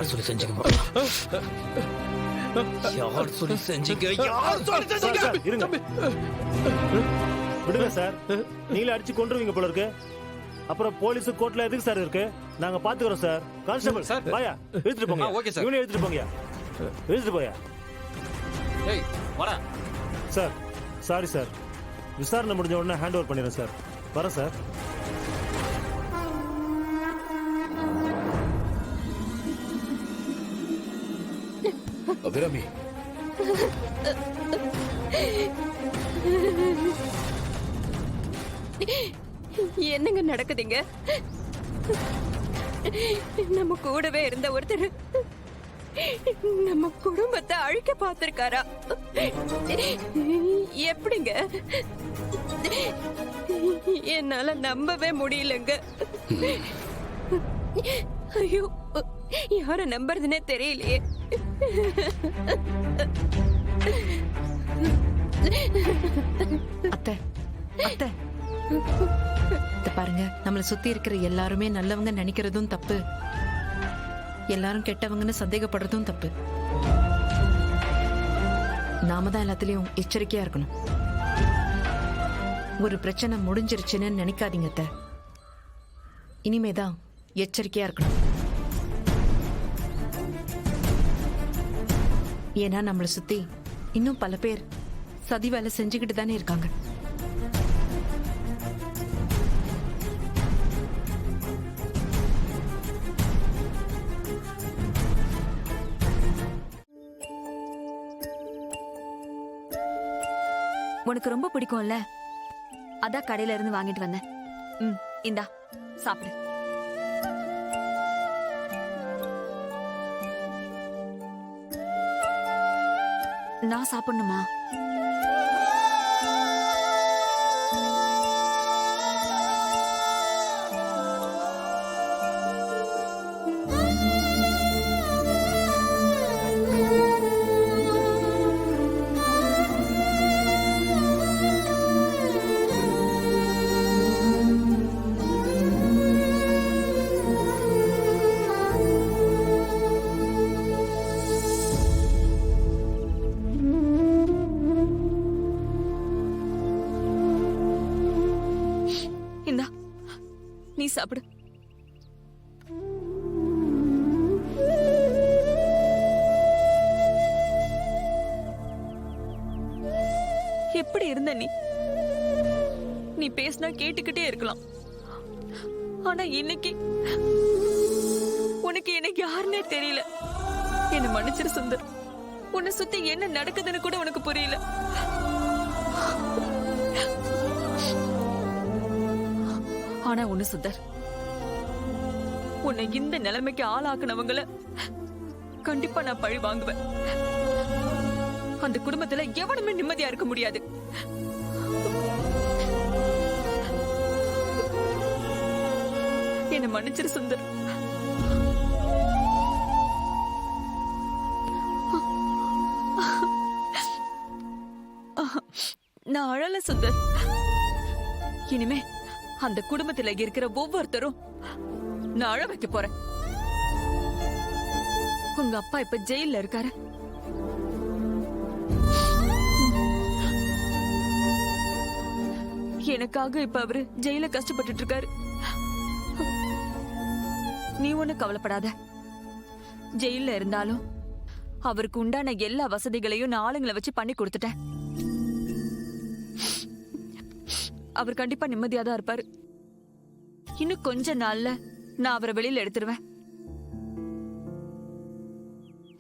யார் சொல்லி செஞ்சுக்க மாட்டா? யார் சொல்லி செஞ்சீங்க? யார் சொல்லி செஞ்சீங்க? இருங்க, விடுங்க சார். நீங்களே அடிச்சு கொன்றுவீங்க போல இருக்கு. அப்புறம் போலீஸ் கோர்ட்ல எதுக்கு சார் இருக்கு? நாங்க பாத்துக்கிறோம் சார். கான்ஸ்டபிள் சார், வாயா, எடுத்துட்டு போங்க. Okay sir. இவனே எடுத்துட்டு போங்கயா, எடுத்துட்டு போயா. ஏய் வாடா. சார் சாரி சார், விசாரணை முடிஞ்ச உடனே ஹேண்ட் ஓவர் பண்ணிடுறேன் சார். வரேன் சார். அபிராமி, என்னங்க நடக்குதுங்க? நம்ம கூடவே இருந்த ஒருத்தர் நம்ம குடும்பத்தை அழிக்க பார்த்திருக்காரா? எப்படிங்க? என்னால நம்பவே முடியலங்க. ஐயோ, யார நம்புறதுன்னே தெரியலையே. அத்தை அத்தை பாருங்க, நம்மளை சுத்தி இருக்கிற எல்லாருமே நல்லவங்க நினைக்கிறதும் தப்பு, எல்லாரும் கெட்டவங்கன்னு சந்தேகப்படுறதும் தப்பு. நாம தான் எல்லாத்துலயும் எச்சரிக்கையா இருக்கணும். ஒரு பிரச்சனை முடிஞ்சிருச்சுன்னு நினைக்காதீங்க அத்தை. இனிமேதான் எச்சரிக்கையா இருக்கணும். ஏன்னா நம்மளை சுத்தி இன்னும் பல பேர் சதி வேலை செஞ்சுக்கிட்டு தானே இருக்காங்க. உனக்கு ரொம்ப பிடிக்கும்ல, அதான் கடையில இருந்து வாங்கிட்டு வந்தேன். இந்தா சாப்பிடு. நான் சாப்பிடணுமா? நீ சாப்பிடு. எப்படி இருந்த நீ? நீ பேசினா கேட்டுக்கிட்டே இருக்கலாம். ஆனா இன்னைக்கு உனக்கு எனக்கு யாருன்னே தெரியல. என்ன மன்னிச்சிரு சுந்தர். உன்னை சுத்தி என்ன நடக்குதுன்னு கூட உனக்கு புரியல. ஆனா ஒண்ணு சுந்தர், உன்னை இந்த நிலைமைக்கு ஆளாக்குனவங்கள கண்டிப்பா நான் பழி வாங்குவேன். அந்த குடும்பத்துல எவனுமே நிம்மதியா இருக்க முடியாது. என்ன மன்னிச்சிரு சுந்தர். நான் அழல சுந்தர். இனிமே அந்த குடும்பத்துல இருக்கிற ஒவ்வொருத்தரும் நான் அழ வைக்க போறேன். உங்க அப்பா இப்ப ஜெயில்ல இருக்காரு. எனக்காக இப்ப அவரு ஜெயில கஷ்டப்பட்டுட்டு இருக்காரு. நீ ஒண்ணு கவலைப்படாத. ஜெயில இருந்தாலும் அவருக்கு உண்டான எல்லா வசதிகளையும் நான் ஆளுங்களை வச்சு பண்ணி கொடுத்துட்டேன். அவர் கண்டிப்பா நிம்மதியாதான் இருப்பாரு. இன்னும் கொஞ்ச நாள்ல நான் அவரை வெளியில எடுத்துருவேன்.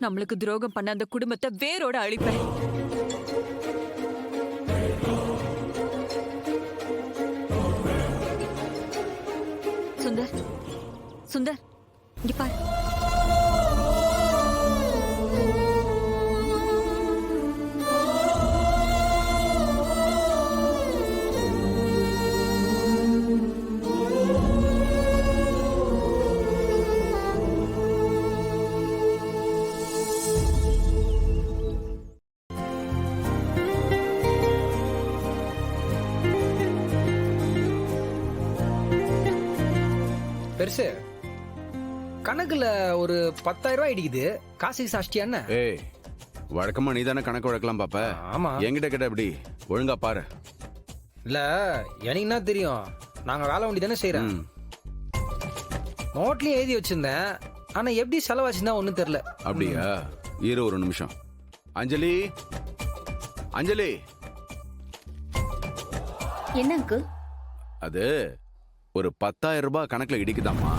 நம்மளுக்கு துரோகம் பண்ண அந்த குடும்பத்தை வேரோட அழிப்பேன். சுந்தர், சுந்தர், இங்க பாரு. பெருசு, கணக்குல ஒரு 10,000 ரூபாய் இடிக்குது. காசுக்கு சாஷ்டியா என்ன? ஏய் வழக்கமா நீ தானே கணக்கு வழக்கலாம் பாப்ப. ஆமா. என்கிட்ட கேட்ட எப்படி ஒழுங்கா பாரு. இல்ல எனக்கு என்ன தெரியும், நாங்க வேலை வண்டி தானே செய்யறோம். ம். நோட்லயும் எழுதி வச்சிருந்தேன், ஆனா எப்படி செலவாச்சுன்னா ஒண்ணும் தெரியல. அப்படியா? இரு ஒரு நிமிஷம். அஞ்சலி அஞ்சலி, என்ன அங்கிள்? அது ஒரு 10,000 ரூபாய் கணக்குல இடிக்குதாம்மா.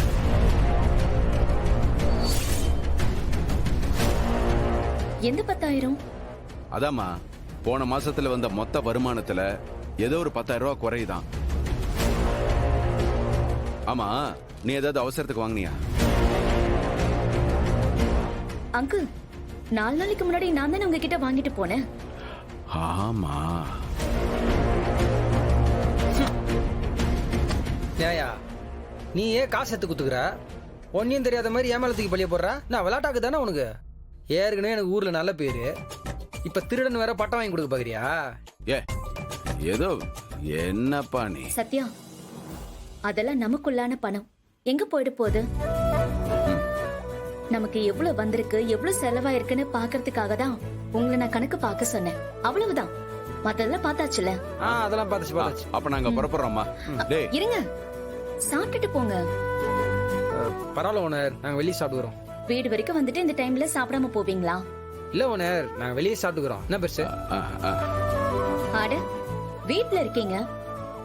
எந்த 10,000? அதாம்மா போன மாசத்துல வந்த மொத்த வருமானத்துல ஏதோ ஒரு 10,000 ரூபாய் குறையுதான். ஆமா நீ ஏதாவது அவசரத்துக்கு வாங்கினியா? அங்கிள், 4 நாளைக்கு முன்னாடி நான் தானே உங்ககிட்ட வாங்கிட்டு போனேன். ஆமா. ஏயா நீ ஏன் காசு எடுத்து குத்துக்கிற? ஒன்னும் தெரியாத மாதிரி ஏமாளத்துக்கு பழிய போடுற. நான் விளையாட்டாக்கு தானே உனக்கு. ஏற்கனவே எனக்கு ஊர்ல நல்ல பேரு, இப்ப திருடன் வேற பட்டம் வாங்கி கொடுக்க பாக்குறியா? ஏ ஏதோ என்னப்பா நீ. சத்யா, அதெல்லாம் நமக்குள்ளான பணம், எங்க போயிட போகுது? நமக்கு எவ்வளவு வந்திருக்கு, எவ்வளவு செலவாயிருக்குன்னு பாக்குறதுக்காக தான் உங்களை நான் கணக்கு பார்க்க சொன்னேன். அவ்வளவுதான். மத்ததெல்லாம் பார்த்தாச்சுல. அதெல்லாம் பார்த்தாச்சு. அப்ப நாங்க புறப்படுறோம்மா. டேய் இருங்க, சாப்பிட்டுட்டு போங்க. பரவாயில்ல ஓனர், நாங்க வெளியே சாப்பிட்டுக்கிறோம். வீடு வரைக்கும் வந்துட்டு இந்த டைம்ல சாப்பிடாம போவீங்களா? இல்ல ஓனர், நாங்க வெளியே சாப்பிட்டுக்கிறோம். என்ன பெருசு? ஆட, வீட்ல இருக்கீங்க,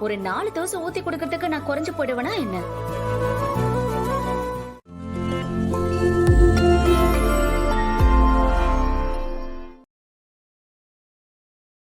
ஒரு 4 தோசை ஊத்தி கொடுக்கறதுக்கு நான் குறைஞ்சு போயிடுவேனா என்ன?